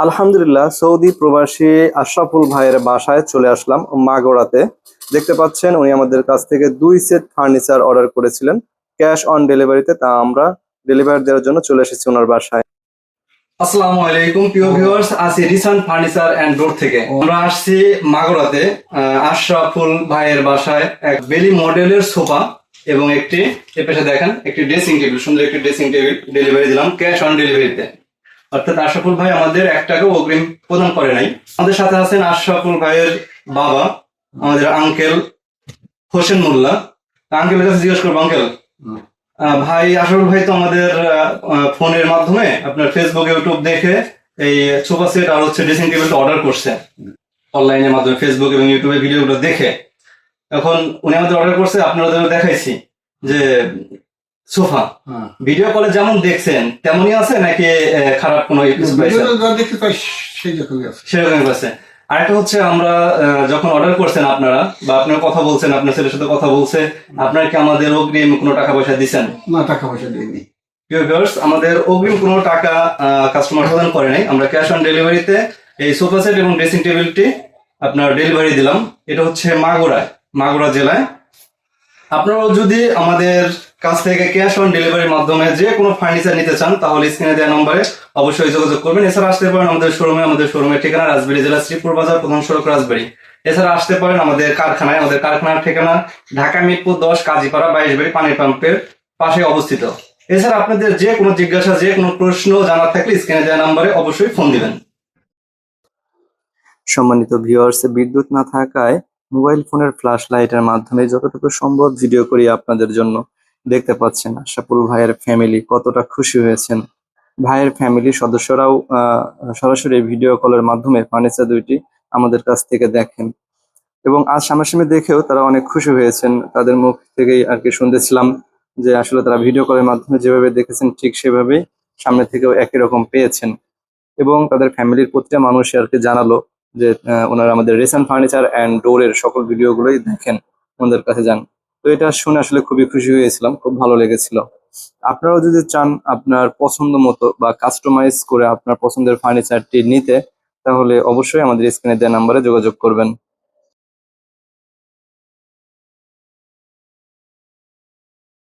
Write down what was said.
আলহামদুলিল্লাহ, সৌদি প্রবাসী আশরাফুল ভাইয়ের বাসায় চলে আসলাম মাগোড়াতে। দেখতে পাচ্ছেন উনি আমাদের কাছ থেকে 2 সেট ফার্নিচার অর্ডার করেছিলেন ক্যাশ অন ডেলিভারিতে। তা আমরা ডেলিভারি দেওয়ার জন্য চলে এসেছি ওনার বাসায়। আসসালামু আলাইকুম প্রিয় ভিউয়ার্স, আছি রিসান ফার্নিচার এন্ড ডোর থেকে। আমরা আসছি মাগোড়াতে আশরাফুল ভাইয়ের বাসায় এক বেলি মডেলের সোফা এবং একটি এপাশে দেখেন একটি ড্রেসিং টেবিল, সুন্দর একটি ড্রেসিং টেবিল ডেলিভারি দিলাম ক্যাশ অন ডেলিভারিতে। অর্থাৎ আশরাফুল ভাই আমাদের 1 টাকাও অগ্রিম প্রদান করে নাই। আমাদের সাথে আছেন আশরাফুল ভাইয়ের বাবা, আমাদের আঙ্কেল হোসেন মোল্লা। আঙ্কেলের কাছে জিজ্ঞেস করবো, আঙ্কেল ভাই আশরাফুল ভাই তো আমাদের ফোনের মাধ্যমে আপনার ফেসবুক ইউটিউব দেখে এই সোফা সেট আর হচ্ছে ড্রেসিং টেবিলটা অর্ডার করছে অনলাইনের মাধ্যমে, ফেসবুক এবং ইউটিউবে ভিডিওগুলো দেখে। এখন উনি আমাদের অর্ডার করছে, আপনারা দেখাইছি যে সোফা ভিডিও কলে যেমন দেখছেন তেমনই আছে নাকি খারাপ কোনো সেরকমই আছে? আরেকটা হচ্ছে আমরা যখন অর্ডার করছেন আপনারা বা আপনার কথা বলছেন, আপনার ছেলের সাথে কথা বলছে, আপনার কি আমাদের অগ্রিম কোনো টাকা পয়সা দিচ্ছেন? না, টাকা পয়সা দিইনি। আমাদের অগ্রিম কোনো টাকা কাস্টমার প্রদান করে নাই। আমরা ক্যাশ অন ডেলিভারিতে এই সোফা সেট এবং ড্রেসিং টেবিলটি আপনার ডেলিভারি দিলাম। এটা হচ্ছে মাগুরা জেলায়। আপনারাও যদি আমাদের কাছ থেকে ক্যাশ অন ডেলিভারির মাধ্যমে যে কোনো ফার্নিচার নিতে চান তাহলে স্ক্রিনে দেওয়া নম্বরে অবশ্যই যোগাযোগ করবেন। এছাড়া আসতে পারেন আমাদের শোরুমের ঠিকানা রাজবাড়ী জেলা শ্রীপুর বাজার, প্রধান সড়ক রাজবাড়ী। এছাড়া আসতে পারেন আমাদের কারখানার ঠিকানা ঢাকা মিরপুর 10 কাজীপাড়া 22 বাড়ি পানির পাম্পের পাশে অবস্থিত। এছাড়া আপনাদের যে কোনো জিজ্ঞাসা, যে কোনো প্রশ্ন জানার থাকলে স্ক্রিনে দেওয়া নম্বরে অবশ্যই ফোন দিবেন। সম্মানিত ভিউয়ার্স, বিদ্যুৎ না থাকায় মোবাইল ফোনের ফ্ল্যাশ লাইটের মাধ্যমে যতটুকু সম্ভব ভিডিও করি আপনাদের জন্য। দেখতে পাচ্ছেন আশরাফুল ভাইয়ের ফ্যামিলি কতটা খুশি হয়েছেন। ভাইয়ের ফ্যামিলির সদস্যরাও সরাসরি ভিডিও কলের মাধ্যমে ফার্নিচার দুইটি আমাদের কাছ থেকে দেখেন এবং আজ সামনাসামনি দেখেও তারা অনেক খুশি হয়েছেন। তাদের মুখ থেকেই আর কি শুনতেছিলাম যে আসলে তারা ভিডিও কলের মাধ্যমে যেভাবে দেখেছেন ঠিক সেভাবেই সামনে থেকেও একই রকম পেয়েছেন এবং তাদের ফ্যামিলির প্রতিটা মানুষ আর কি জানালো যে ওনারা আমাদের রিসান ফার্নিচার অ্যান্ড ডোরের সকল ভিডিওগুলোই দেখেন, ওনাদের কাছে যান। তো এটা শুনে আসলে খুবই খুশি হয়েছিলাম, খুব ভালো লেগেছিল। আপনারাও যদি চান আপনার পছন্দ মতো বা কাস্টমাইজ করে আপনার পছন্দের ফার্নিচারটি নিতে, তাহলে অবশ্যই আমাদের স্ক্রিনে দেওয়া নাম্বারে যোগাযোগ করবেন।